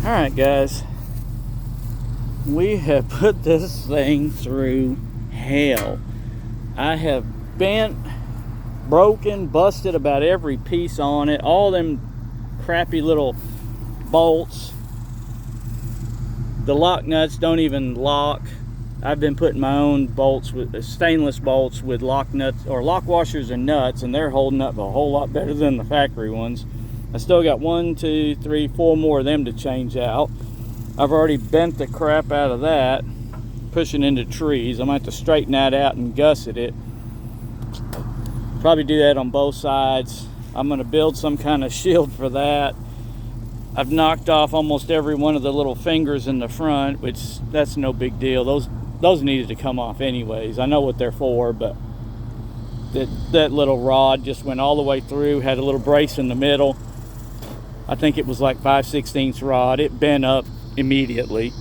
Alright guys, we have put this thing through hell. I have bent, broken, busted about every piece on it. All them crappy little bolts. The lock nuts don't even lock. I've been putting my own bolts with stainless bolts with lock nuts or lock washers and nuts, and they're holding up a whole lot better than the factory ones. I still got 1, 2, 3, 4 more of them to change out. I've already bent the crap out of that, pushing into trees. I'm gonna have to straighten that out and gusset it. Probably do that on both sides. I'm gonna build some kind of shield for that. I've knocked off almost every one of the little fingers in the front, which that's no big deal. Those needed to come off anyways. I know what they're for, but that little rod just went all the way through, had a little brace in the middle. I think it was like 5/16 rod. It bent up immediately.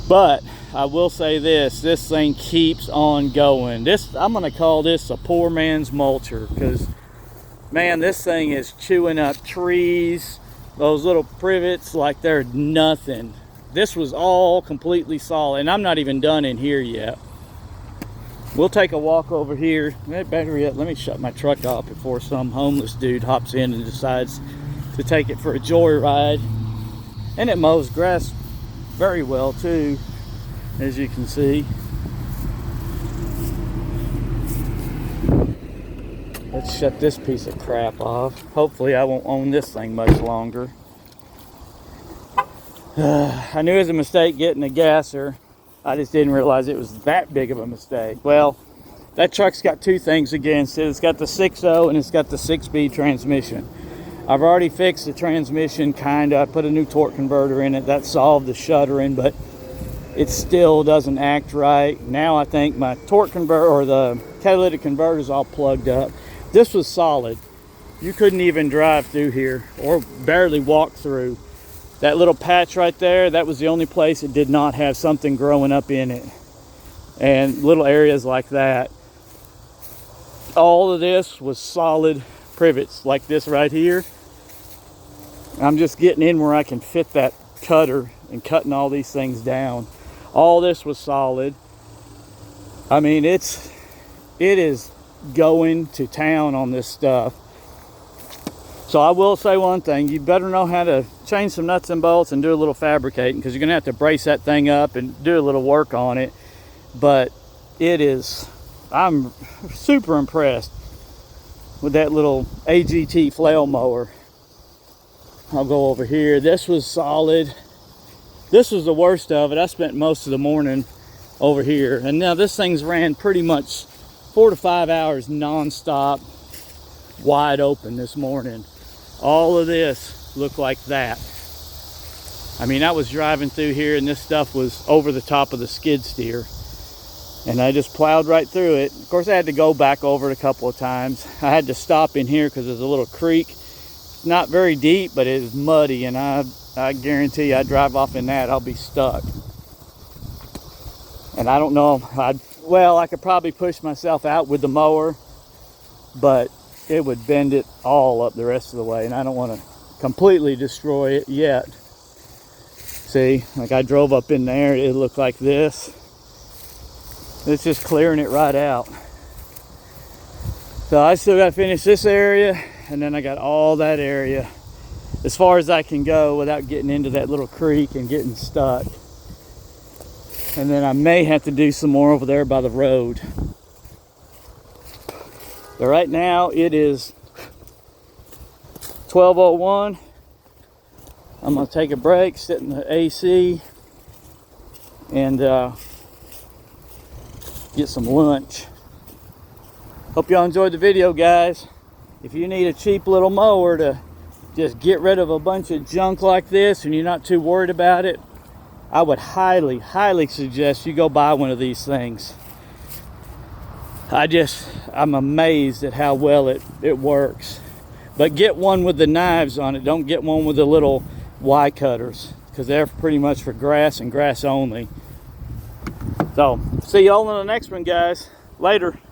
But I will say this thing keeps on going. I'm gonna call this a poor man's mulcher, because man, this thing is chewing up trees, those little privets like they're nothing. This was all completely solid, and I'm not even done in here yet. We'll take a walk over here. Battery up. Let me shut my truck off before some homeless dude hops in and decides to take it for a joyride. And it mows grass very well too, as you can see. Let's shut this piece of crap off. Hopefully I won't own this thing much longer. I knew it was a mistake getting a gasser. I just didn't realize it was that big of a mistake. Well, that truck's got two things against it. It's got the 6.0 and it's got the 6-speed transmission. I've already fixed the transmission, kinda. I put a new torque converter in it. That solved the shuddering, but it still doesn't act right. Now I think my torque converter, or the catalytic converter, is all plugged up. This was solid. You couldn't even drive through here or barely walk through. That little patch right there, that was the only place it did not have something growing up in it. And little areas like that. All of this was solid privets like this right here. I'm just getting in where I can fit that cutter and cutting all these things down. All this was solid. I mean, it is going to town on this stuff. So I will say one thing, you better know how to change some nuts and bolts and do a little fabricating, because you're gonna have to brace that thing up and do a little work on it. But I'm super impressed with that little AGT flail mower. I'll go over here. This was solid. This was the worst of it. I spent most of the morning over here. And now this thing's ran pretty much 4 to 5 hours non-stop, wide open this morning. All of this looked like that. I mean, I was driving through here and this stuff was over the top of the skid steer. And I just plowed right through it. Of course, I had to go back over it a couple of times. I had to stop in here because there's a little creek. It's not very deep, but it is muddy, and I guarantee you I drive off in that, I'll be stuck. And I don't know, I could probably push myself out with the mower, but it would bend it all up the rest of the way, and I don't want to completely destroy it yet. See, like I drove up in there, it looked like this. It's just clearing it right out. So I still got to finish this area, and then I got all that area as far as I can go without getting into that little creek and getting stuck. And then I may have to do some more over there by the road. But right now it is 12:01. I'm gonna take a break, sit in the AC, and get some lunch. Hope y'all enjoyed the video, guys. If you need a cheap little mower to just get rid of a bunch of junk like this and you're not too worried about it, I would highly suggest you go buy one of these things. I'm amazed at how well it works. But get one with the knives on it. Don't get one with the little Y cutters, because they're pretty much for grass and grass only. So, see y'all in the next one, guys. Later.